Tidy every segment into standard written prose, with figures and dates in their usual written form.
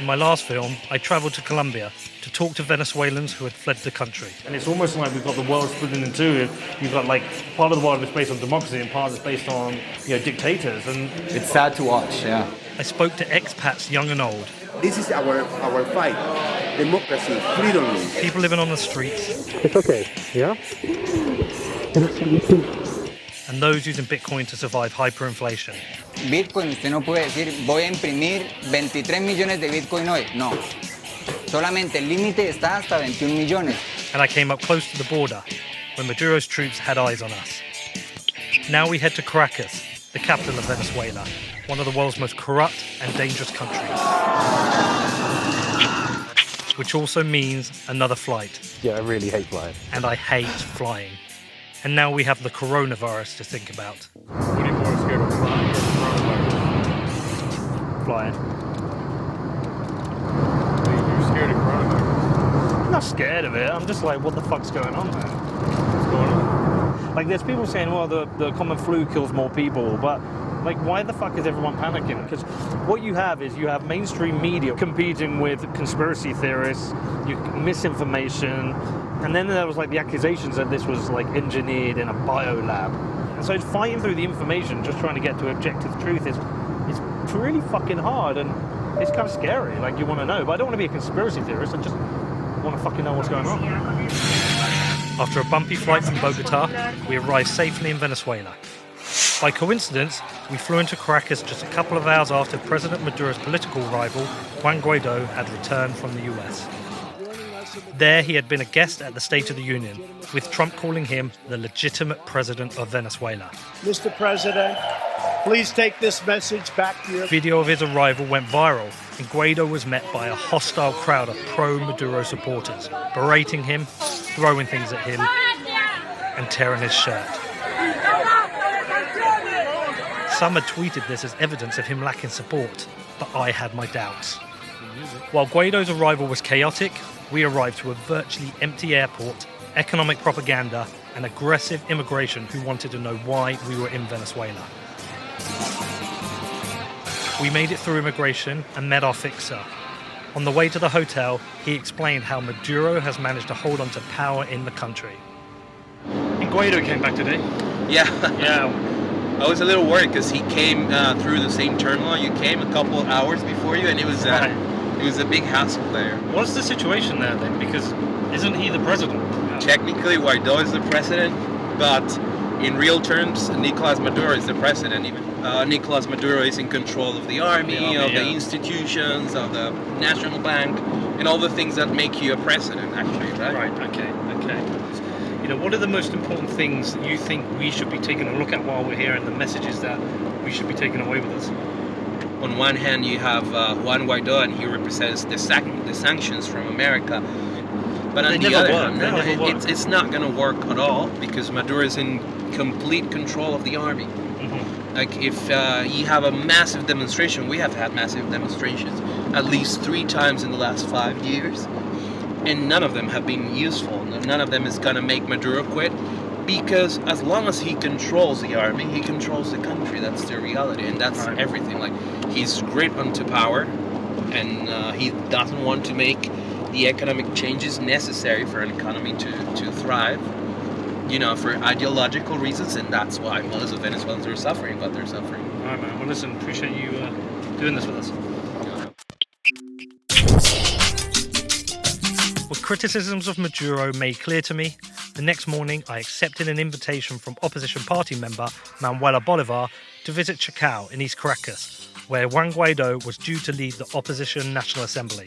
In my last film, I travelled to Colombia to talk to Venezuelans who had fled the country. And it's almost like we've got the world split in two. You've got like part of the world is based on democracy and part is based on dictators. And it's sad to watch, yeah. I spoke to expats young and old. This is our fight. Democracy, freedom. People living on the streets. It's okay, yeah? And those using Bitcoin to survive hyperinflation. Bitcoin, usted no puede decir, voy a imprimir 23 millones de Bitcoin hoy. No. Solamente el límite está hasta 21 millones. And I came up close to the border, where Maduro's troops had eyes on us. Now we head to Caracas, the capital of Venezuela, one of the world's most corrupt and dangerous countries. Which also means another flight. Yeah, I really hate flying. And I hate flying. And now we have the coronavirus to think about. What are you more scared of, flying or coronavirus? Flying. You're scared of coronavirus? I'm not scared of it. I'm just like, what the fuck's going on, man? What's going on? Like, there's people saying, well, the common flu kills more people, but like, why the fuck is everyone panicking? Because what you have is you have mainstream media competing with conspiracy theorists, misinformation, and then there was like the accusations that this was like engineered in a biolab. And so it's fighting through the information, just trying to get to objective truth is really fucking hard, and it's kind of scary. Like, you want to know, but I don't want to be a conspiracy theorist. I just want to fucking know what's going on. After a bumpy flight from Bogota, we arrived safely in Venezuela. By coincidence, we flew into Caracas just a couple of hours after President Maduro's political rival, Juan Guaido, had returned from the US. There, he had been a guest at the State of the Union, with Trump calling him the legitimate president of Venezuela. Mr. President, please take this message back to your... Video of his arrival went viral, and Guaido was met by a hostile crowd of pro-Maduro supporters, berating him, throwing things at him, and tearing his shirt. Some had tweeted this as evidence of him lacking support, but I had my doubts. While Guaido's arrival was chaotic, we arrived to a virtually empty airport, economic propaganda, and aggressive immigration who wanted to know why we were in Venezuela. We made it through immigration and met our fixer. On the way to the hotel, he explained how Maduro has managed to hold on to power in the country. And Guaido came back today? Yeah. Yeah. I was a little worried because he came through the same terminal you came a couple of hours before you, and it was a big hassle there. What's the situation there then? Because isn't he the president? Technically, Guaido is the president, but in real terms, Nicolas Maduro is the president. Even Nicolas Maduro is in control of the army, the institutions, of the national bank, and all the things that make you a president, actually, right? Right, okay. What are the most important things that you think we should be taking a look at while we're here, and the messages that we should be taking away with us? On one hand, you have Juan Guaido, and he represents the sanctions from America. But on the other hand, it's not going to work at all, because Maduro is in complete control of the army. Mm-hmm. Like, if you have a massive demonstration, we have had massive demonstrations at least 3 times in the last 5 years, and none of them have been useful. None of them is going to make Maduro quit, because as long as he controls the army, he controls the country. That's the reality, and that's everything. Like, he's great onto power, and he doesn't want to make the economic changes necessary for an economy to thrive, for ideological reasons, and that's why most of Venezuelans are suffering, but they're suffering. All right, man. Well, listen, appreciate you doing this with us. With criticisms of Maduro made clear to me, the next morning I accepted an invitation from opposition party member Manuela Bolivar to visit Chacao in East Caracas, where Juan Guaido was due to lead the opposition National Assembly.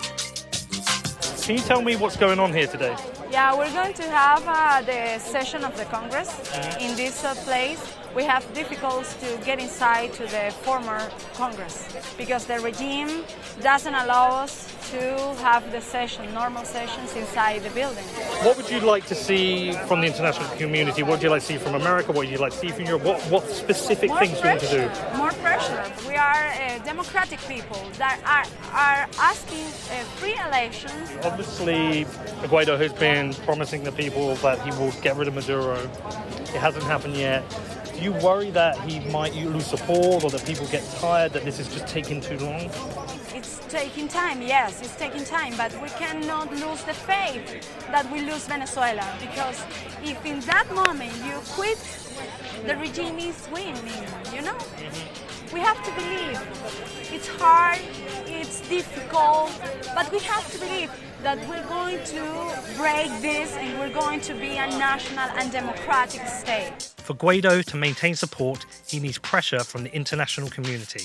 Can you tell me what's going on here today? Yeah, we're going to have the session of the Congress in this place. We have difficulties to get inside to the former Congress because the regime doesn't allow us to have the normal sessions inside the building. What would you like to see from the international community? What would you like to see from America? What would you like to see from Europe? What specific things do you want to do? More pressure. We are democratic people that are asking free elections. Obviously, Guaido has been promising the people that he will get rid of Maduro. It hasn't happened yet. Do you worry that he might lose support, or that people get tired, that this is just taking too long? It's taking time, yes, it's taking time, but we cannot lose the faith that we lose Venezuela, because if in that moment you quit, the regime is winning, you know? We have to believe. It's hard, it's difficult, but we have to believe that we're going to break this and we're going to be a national and democratic state. For Guaido to maintain support, he needs pressure from the international community.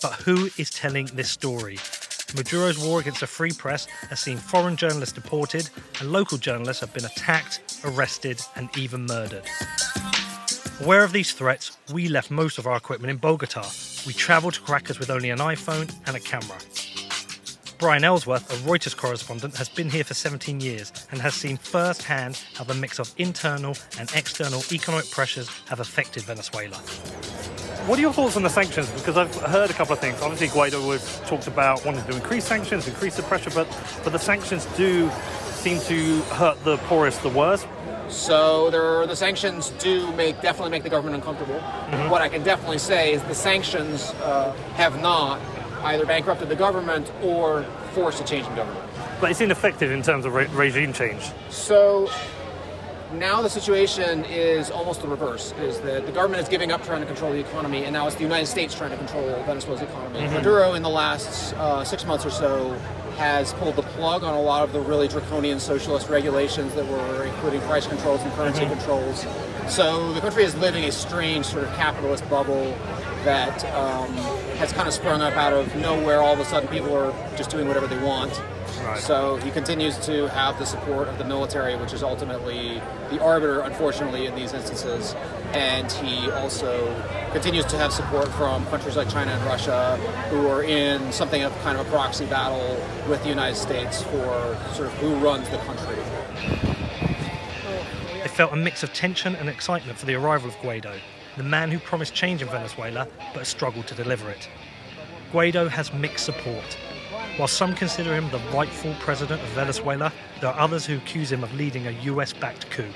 But who is telling this story? Maduro's war against the free press has seen foreign journalists deported, and local journalists have been attacked, arrested, and even murdered. Aware of these threats, we left most of our equipment in Bogota. We travelled to Caracas with only an iPhone and a camera. Brian Ellsworth, a Reuters correspondent, has been here for 17 years and has seen firsthand how the mix of internal and external economic pressures have affected Venezuela. What are your thoughts on the sanctions? Because I've heard a couple of things. Obviously, Guaido was talked about wanting to increase sanctions, increase the pressure, but the sanctions do seem to hurt the poorest the worst. So the sanctions do definitely make the government uncomfortable. What I can definitely say is the sanctions have not either bankrupted the government or forced a change in government. But it's ineffective in terms of regime change. So now the situation is almost the reverse, is that the government is giving up trying to control the economy, and now it's the United States trying to control Venezuela's economy. Maduro, in the last 6 months or so, has pulled the plug on a lot of the really draconian socialist regulations that were including price controls and currency controls. So the country is living a strange sort of capitalist bubble that has kind of sprung up out of nowhere. All of a sudden people are just doing whatever they want. Right. So he continues to have the support of the military, which is ultimately the arbiter, unfortunately, in these instances. And he also continues to have support from countries like China and Russia, who are in something of kind of a proxy battle with the United States for sort of who runs the country. They felt a mix of tension and excitement for the arrival of Guaido, the man who promised change in Venezuela but has struggled to deliver it. Guaido has mixed support. While some consider him the rightful president of Venezuela, there are others who accuse him of leading a US-backed coup.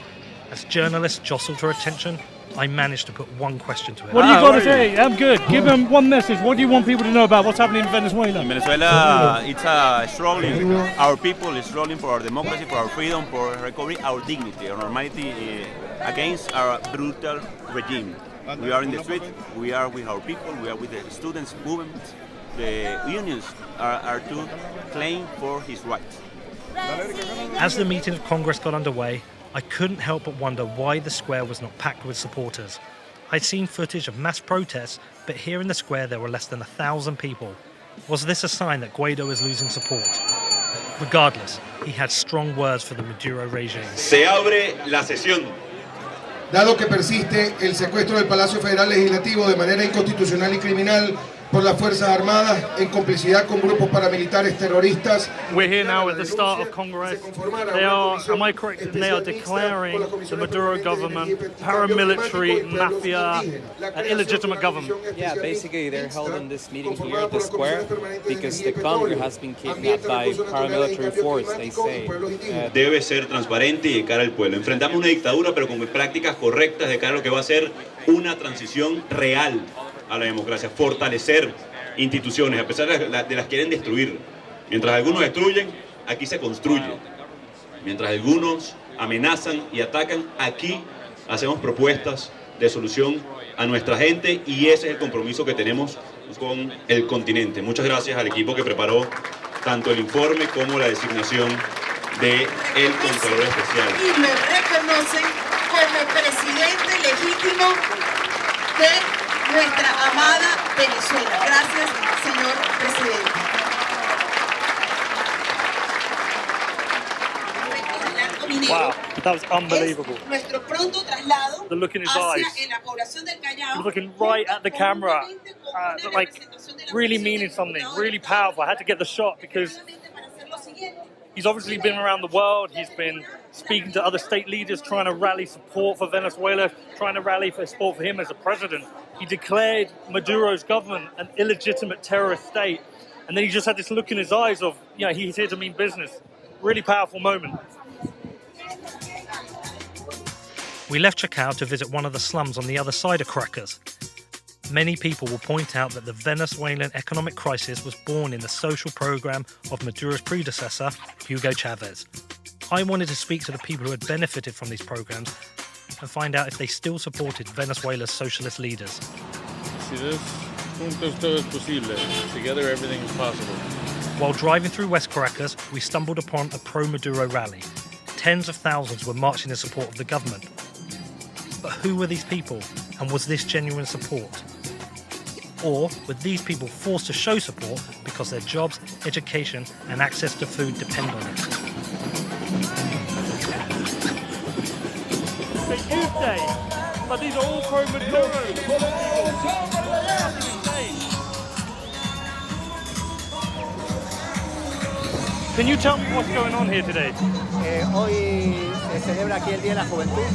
As journalists jostled for attention, I managed to put one question to him. What do you got to say? I'm good. Give him one message. What do you want people to know about what's happening in Venezuela? In Venezuela, it's struggling. Our people is struggling for our democracy, for our freedom, for recovery, our dignity, our normality against our brutal regime. We are in the street. We are with our people. We are with the students' movements. The unions are to claim for his rights. As the meeting of Congress got underway, I couldn't help but wonder why the square was not packed with supporters. I'd seen footage of mass protests, but here in the square there were less than 1,000 people. Was this a sign that Guaido is losing support? Regardless, he had strong words for the Maduro regime. Se abre la sesión. Dado que persiste el secuestro del Palacio Federal Legislativo de manera inconstitucional y criminal por las Fuerzas Armadas en complicidad con grupos paramilitares terroristas. We're here now at the start of Congress. They are, am I correct, they are declaring the Maduro government paramilitary, mafia, illegitimate government. Yeah, basically they're holding this meeting here at the square because the country has been kidnapped by paramilitary force, they say. Debe ser transparente y de cara al pueblo. Enfrentamos una dictadura, pero con prácticas correctas de cara a lo que va a ser una transición real a la democracia, fortalecer instituciones, a pesar de las quieren destruir. Mientras algunos destruyen, aquí se construye. Mientras algunos amenazan y atacan, aquí hacemos propuestas de solución a nuestra gente y ese es el compromiso que tenemos con el continente. Muchas gracias al equipo que preparó tanto el informe como la designación del Contralor Especial. Y me reconocen como presidente legítimo de nuestra amada Venezuela. Gracias, señor presidente. Wow, that was unbelievable. Nuestro pronto traslado the look in his eyes. He was looking right at the camera, like really meaning something, really powerful. I had to get the shot because he's obviously been around the world. He's been speaking to other state leaders, trying to rally support for Venezuela, trying to rally for support for him as a president. He declared Maduro's government an illegitimate terrorist state. And then he just had this look in his eyes of, you know, he's here to mean business. Really powerful moment. We left Chacao to visit one of the slums on the other side of Caracas. Many people will point out that the Venezuelan economic crisis was born in the social program of Maduro's predecessor, Hugo Chavez. I wanted to speak to the people who had benefited from these programs and find out if they still supported Venezuela's socialist leaders. Together everything is possible. While driving through West Caracas, we stumbled upon a pro-Maduro rally. Tens of thousands were marching in support of the government. But who were these people, and was this genuine support? Or were these people forced to show support because their jobs, education, and access to food depend on it? It's a youth day, but these are all pro-Maduro. Can you tell me what's going on here today? Hoy se celebra aquí el Día de la Juventud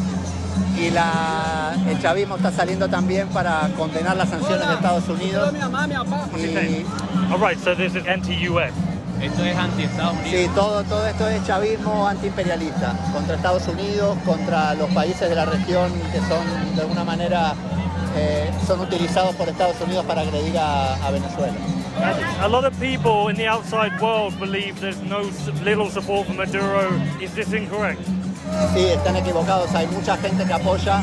y el chavismo está saliendo también para condenar las sanciones de Estados Unidos. All right, so this is anti-US. Esto es anti-Estados Unidos. Sí, todo esto es chavismo antiimperialista, contra Estados Unidos, contra los países de la región que son de alguna manera son utilizados por Estados Unidos para agredir a Venezuela. A lot of people in the outside world believe there's little support for Maduro. Is this incorrect? Sí, están equivocados. Hay mucha gente que apoya,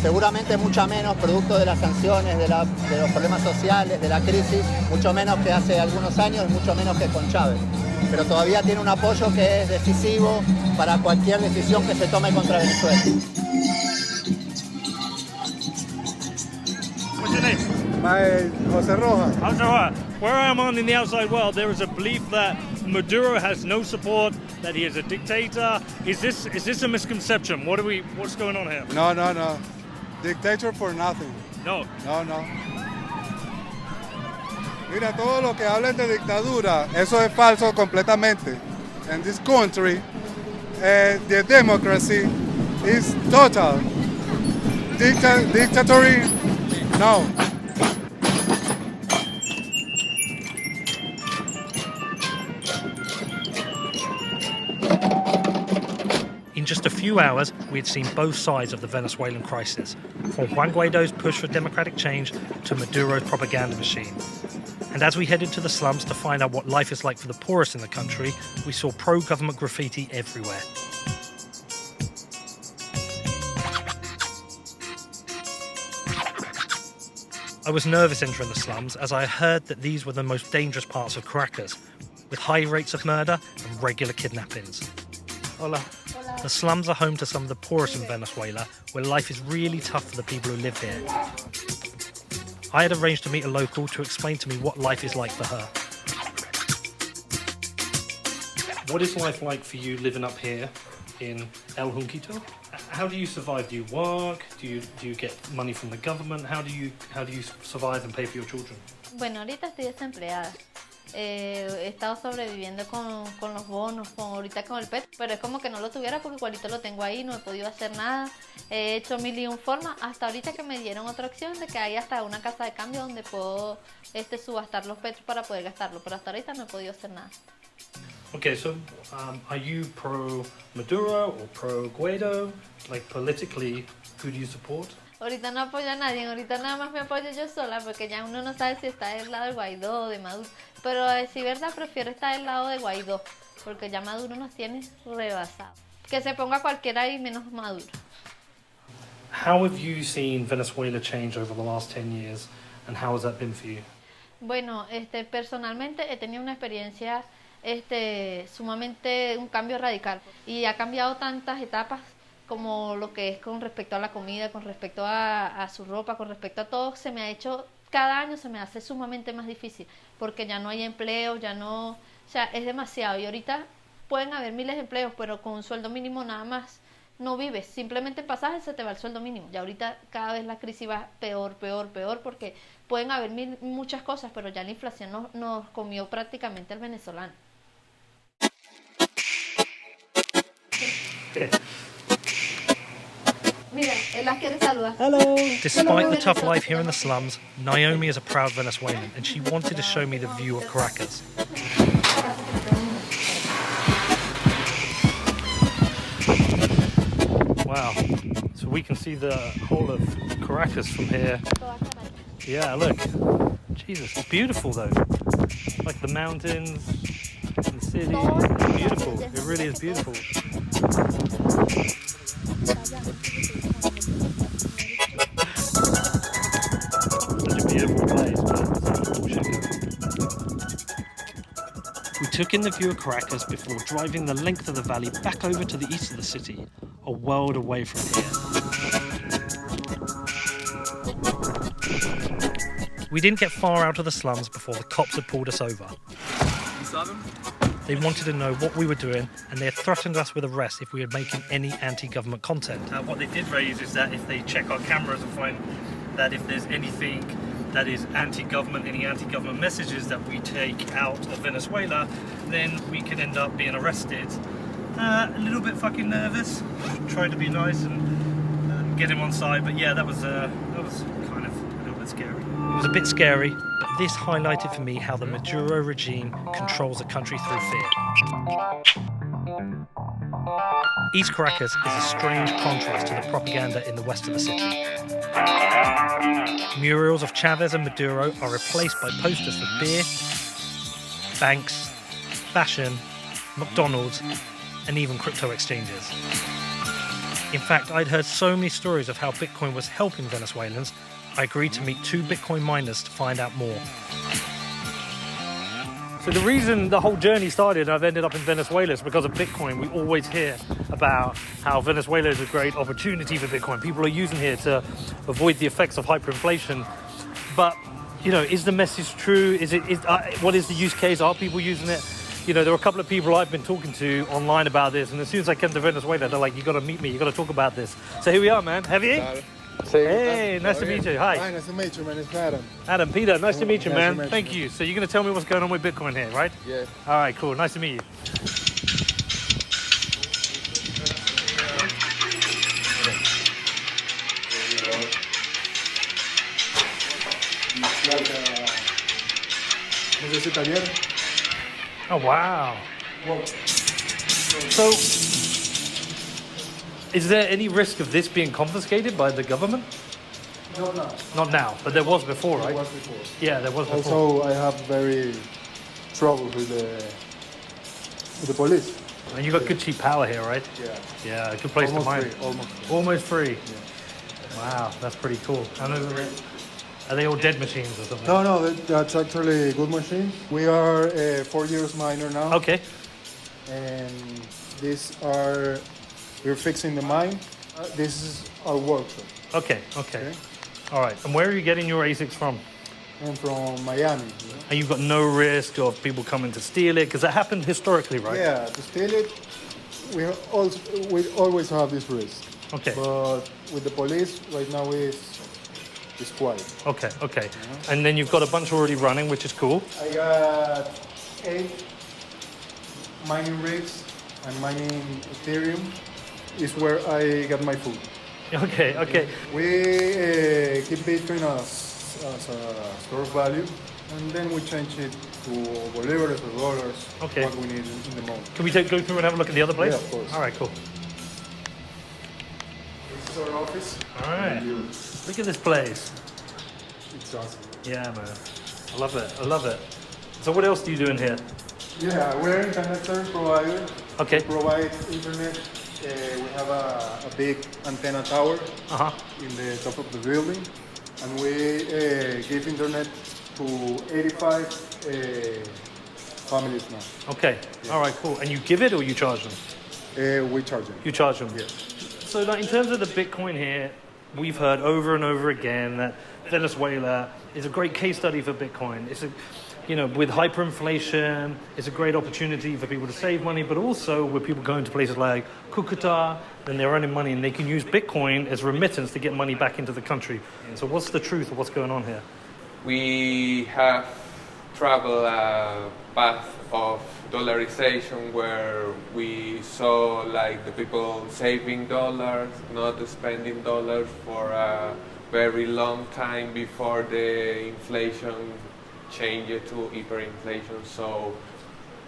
seguramente mucha menos producto de las sanciones, de los problemas sociales, de la crisis, mucho menos que hace algunos años, mucho menos que con Chávez. Pero todavía tiene un apoyo que es decisivo para cualquier decisión que se tome contra Venezuela. What's your name? José Rojas. José Rojas. Where I am in the outside world, there is a belief that Maduro has no support, that he is a dictator. Is this a misconception? What's going on here? No. Dictator for nothing. No. No. Mira, todo lo que hablan de dictadura, eso es falso completamente. In this country, the democracy is total. Dictatorial, no. In just a few hours, we had seen both sides of the Venezuelan crisis, from Juan Guaido's push for democratic change to Maduro's propaganda machine. And as we headed to the slums to find out what life is like for the poorest in the country, we saw pro-government graffiti everywhere. I was nervous entering the slums as I heard that these were the most dangerous parts of Caracas, with high rates of murder and regular kidnappings. Hola. The slums are home to some of the poorest in Venezuela, where life is really tough for the people who live here. I had arranged to meet a local to explain to me what life is like for her. What is life like for you living up here in El Junquito? How do you survive? Do you work? Do you get money from the government? How do you survive and pay for your children? Bueno, ahorita estoy desempleada. He estado sobreviviendo con los bonos, ahorita con el PET, pero es como que no lo tuviera porque igualito lo tengo ahí, no he podido hacer nada, he hecho 1001 formas, hasta ahorita que me dieron otra opción de que hay hasta una casa de cambio donde puedo subastar los petros para poder gastarlo, pero hasta ahorita no he podido hacer nada. Okay, so are you pro-Maduro or pro-Guaido? Like politically, who do you support? Ahorita no apoyo a nadie, ahorita nada más me apoyo yo sola porque ya uno no sabe si está del lado de Guaidó o de Maduro. Pero a decir verdad, prefiero estar del lado de Guaidó porque ya Maduro nos tiene rebasados. Que se ponga cualquiera y menos Maduro. How have you seen Venezuela change over the last 10 years and how has that been for you? Bueno, personalmente he tenido una experiencia sumamente, un cambio radical y ha cambiado tantas etapas como lo que es con respecto a la comida, con respecto a su ropa, con respecto a todo, cada año se me hace sumamente más difícil, porque ya no hay empleo, o sea, es demasiado, y ahorita pueden haber miles de empleos, pero con un sueldo mínimo nada más no vives, simplemente en pasajes se te va el sueldo mínimo, y ahorita cada vez la crisis va peor, porque pueden haber muchas cosas, pero ya la inflación nos comió prácticamente al venezolano. Mira, él las quiere saludar. Hello. Despite the tough life here in the slums, Naomi is a proud Venezuelan and she wanted to show me the view of Caracas. Wow. So we can see the whole of Caracas from here. Yeah, look. Jesus, it's beautiful though. Like the mountains, the city. It's beautiful. It really is beautiful. Such a beautiful place, but such bullshit. We took in the view of Caracas before driving the length of the valley back over to the east of the city, a world away from here. We didn't get far out of the slums before the cops had pulled us over. You saw them? They wanted to know what we were doing, and they had threatened us with arrest if we were making any anti-government content. What they did raise is that if they check our cameras and find that if there's anything that is anti-government, any anti-government messages that we take out of Venezuela, then we could end up being arrested. A little bit fucking nervous. Tried to be nice and get him on side, but yeah, that was kind of a little bit scary. It was a bit scary, but this highlighted for me how the Maduro regime controls a country through fear. East Caracas is a strange contrast to the propaganda in the west of the city. Murals of Chavez and Maduro are replaced by posters for beer, banks, fashion, McDonald's, and even crypto exchanges. In fact, I'd heard so many stories of how Bitcoin was helping Venezuelans, I agreed to meet 2 Bitcoin miners to find out more. So the reason the whole journey started, I've ended up in Venezuela, is because of Bitcoin. We always hear about how Venezuela is a great opportunity for Bitcoin. People are using here to avoid the effects of hyperinflation. But, you know, is the message true? What is the use case? Are people using it? You know, there are a couple of people I've been talking to online about this, and as soon as I came to Venezuela, they're like, you got to meet me, you got to talk about this. So here we are, man. Have you? Hey, nice to meet you. Hi. Hi, nice to meet you, man. It's Adam. Adam, Peter, nice to meet you, man. Nice to meet Thank you. So you're going to tell me what's going on with Bitcoin here, right? Yeah. All right, cool. Nice to meet you. Oh, wow. So, is there any risk of this being confiscated by the government? Not now. Not now, but there was before, right? There was before. Yeah, there was before. Also, I have very trouble with the police. And you got good cheap power here, right? Yeah. Yeah, good place almost to mine. Free, Almost free. Yeah. Wow, that's pretty cool. Are they all dead machines or something? No, that's actually good machine. We are a 4 years miner now. Okay. And we're fixing the mine. This is our workshop. Okay. All right. And where are you getting your ASICs from? I'm from Miami. And you've got no risk of people coming to steal it? Because that happened historically, right? Yeah, to steal it, we always have this risk. Okay. But with the police, right now it's quiet. Okay. And then you've got a bunch already running, which is cool. I got 8 mining rigs and mining Ethereum is where I got my food. Okay. We keep Bitcoin as a store of value, and then we change it to bolivars or dollars, Okay. what we need in the moment. Can we go through and have a look at the other place? Yeah, of course. All right, cool. This is our office. All right. Look at this place. It's awesome. Yeah, man. I love it. So what else do you do in here? Yeah, we're an internet service provider. Okay. We provide internet. We have a big antenna tower in the top of the building, and we give internet to 85 families now. Okay. Yeah. All right, cool. And you give it or you charge them? We charge them. You charge them? Yes. So like, in terms of the Bitcoin here, we've heard over and over again that Venezuela is a great case study for Bitcoin. It's with hyperinflation, it's a great opportunity for people to save money, but also with people going to places like Cucuta, then they're earning money and they can use Bitcoin as remittance to get money back into the country. So what's the truth of what's going on here? We have traveled a path of dollarization where we saw like the people saving dollars, not spending dollars for a very long time before the inflation changed to hyperinflation. So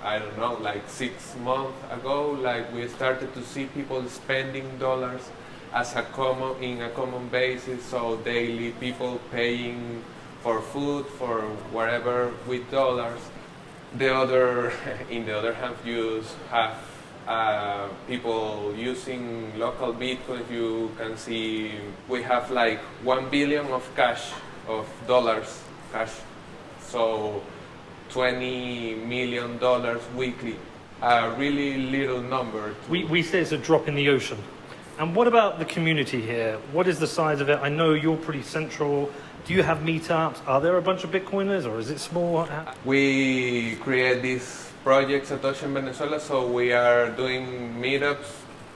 I don't know, like 6 months ago, like we started to see people spending dollars as in a common basis. So daily people paying for food, for whatever with dollars. The other, in the other hand, you have people using local Bitcoin. You can see we have like 1 billion of cash, of dollars cash. So $20 million weekly, a really little number. We say it's a drop in the ocean. And what about the community here? What is the size of it? I know you're pretty central. Do you have meetups? Are there a bunch of Bitcoiners or is it small? We create this project Satoshi in Venezuela, so we are doing meetups,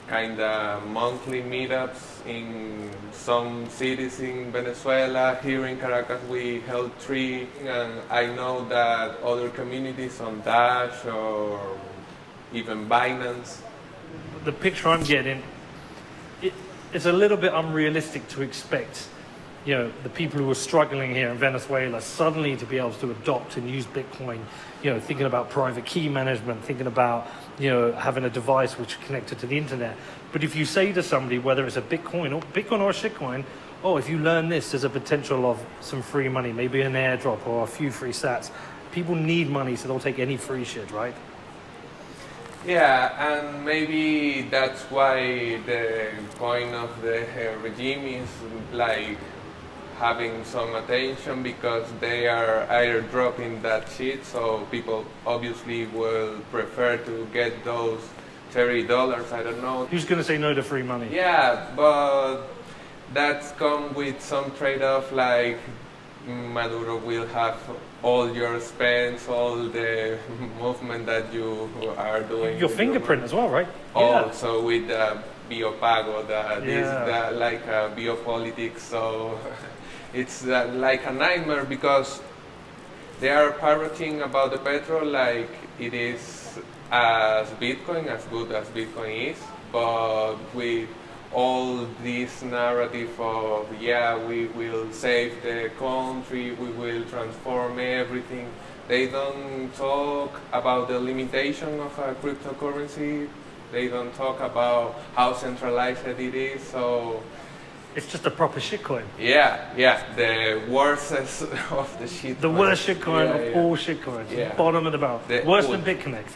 kind of monthly meetups in some cities in Venezuela. Here in Caracas we held 3, and I know that other communities on Dash or even Binance. The picture I'm getting, it's a little bit unrealistic to expect, you know, the people who are struggling here in Venezuela suddenly to be able to adopt and use Bitcoin, you know, thinking about private key management, thinking about, you know, having a device which is connected to the internet. But if you say to somebody, whether it's a Bitcoin or a shitcoin, oh, if you learn this, there's a potential of some free money, maybe an airdrop or a few free sats. People need money, so they'll take any free shit, right? Yeah, and maybe that's why the coin of the regime is like having some attention, because they are airdropping that shit, so people obviously will prefer to get those $30, I don't know. Who's going to say no to free money? Yeah, but that's come with some trade-off, like Maduro will have all your spends, all the movement that you are doing. Your fingerprint as well, right? Also with Biopago, that is like biopolitics, so it's like a nightmare, because they are parroting about the petrol like it is as Bitcoin, as good as Bitcoin is, but with all this narrative of, yeah, we will save the country, we will transform everything. They don't talk about the limitation of a cryptocurrency. They don't talk about how centralized it is, so... It's just a proper shitcoin. Yeah, the worst of the shit. The worst shitcoin of all shitcoins. Yeah. Bottom of the barrel. Worse than BitConnect.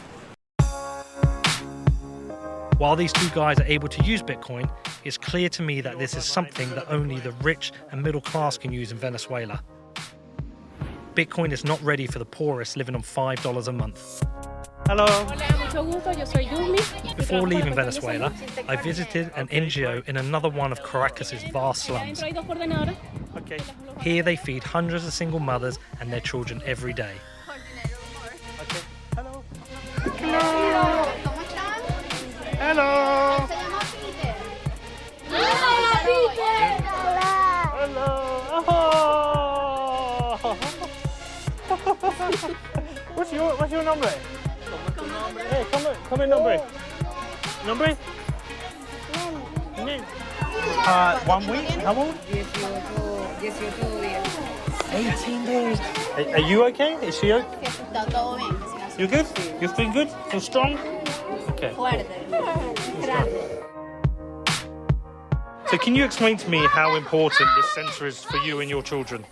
While these two guys are able to use Bitcoin, it's clear to me that this is something that only the rich and middle class can use in Venezuela. Bitcoin is not ready for the poorest living on $5 a month. Hello. Before leaving Venezuela, I visited an NGO in another one of Caracas's vast slums. Here they feed hundreds of single mothers and their children every day. Hello. What's your nombre? Hey, come in, nombre. Nombre? 1 week? How old? 18 days. Are you okay? Is she okay? You good? You feel good? Feel strong? Okay. So can you explain to me how important this center is for you and your children?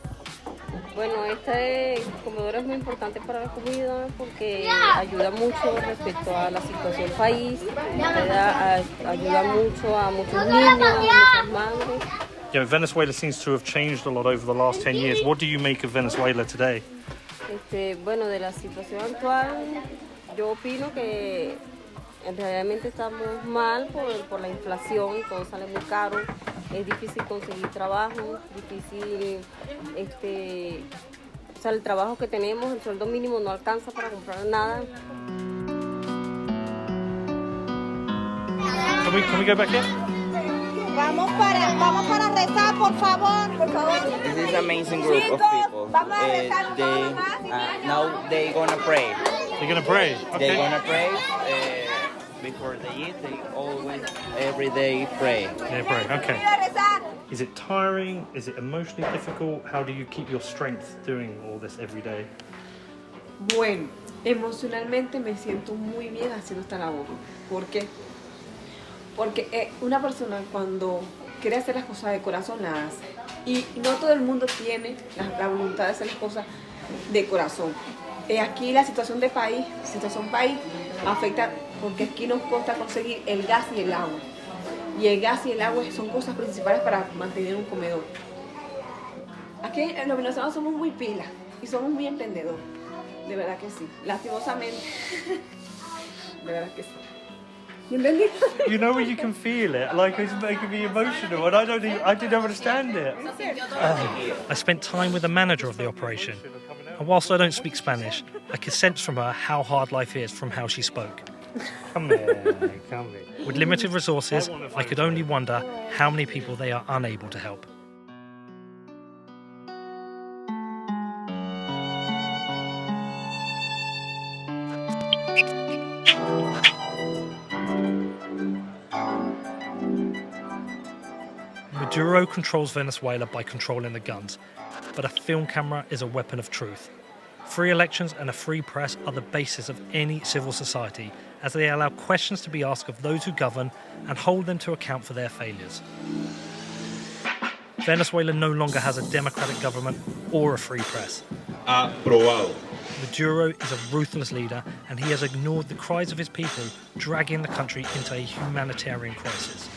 Bueno, este comedor es muy importante para la comida porque ayuda mucho respecto a la situación del país, ayuda mucho a muchos niños, a muchas madres. You know, Venezuela seems to have changed a lot over the last 10 years. What do you make of Venezuela today? Bueno, de la situación actual, yo opino que realmente estamos mal por la inflación, todo sale muy caro. Es difícil conseguir trabajo, difícil, o sea, el trabajo que tenemos, el sueldo mínimo no alcanza para comprar nada. Can we go back in? Vamos para rezar, por favor. This is an amazing group of people. Now they're gonna pray. They're gonna pray. Okay. They're gonna pray. Before they eat, they always, every day, pray. They pray, okay. Is it tiring? Is it emotionally difficult? How do you keep your strength doing all this every day? Bueno, emocionalmente me siento muy bien haciendo esta labor. ¿Por qué? Porque una persona cuando quiere hacer las cosas de corazón las hace. Y no todo el mundo tiene la voluntad de hacer las cosas de corazón. Aquí la situación país afecta porque aquí nos cuesta conseguir el gas y el agua. Y el gas y el agua son cosas principales para mantener un comedor. Aquí los venezolanos somos muy pilas y somos muy emprendedores. De verdad que sí. Lastimosamente. De verdad que sí. You know when you can feel it, like it's making me emotional, and I didn't understand it. I spent time with the manager of the operation, and whilst I don't speak Spanish, I could sense from her how hard life is from how she spoke. Come here. With limited resources, I could only wonder how many people they are unable to help. Maduro controls Venezuela by controlling the guns, but a film camera is a weapon of truth. Free elections and a free press are the basis of any civil society, as they allow questions to be asked of those who govern and hold them to account for their failures. Venezuela no longer has a democratic government or a free press. Aprobado. Maduro is a ruthless leader, and he has ignored the cries of his people, dragging the country into a humanitarian crisis.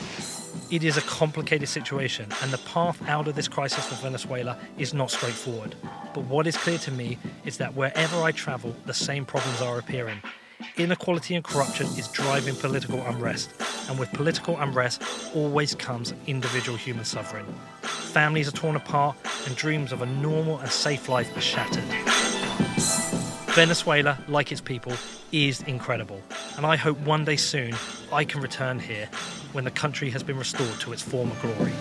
It is a complicated situation, and the path out of this crisis for Venezuela is not straightforward. But what is clear to me is that wherever I travel, the same problems are appearing. Inequality and corruption is driving political unrest, and with political unrest always comes individual human suffering. Families are torn apart, and dreams of a normal and safe life are shattered. Venezuela, like its people, is incredible, and I hope one day soon I can return here when the country has been restored to its former glory.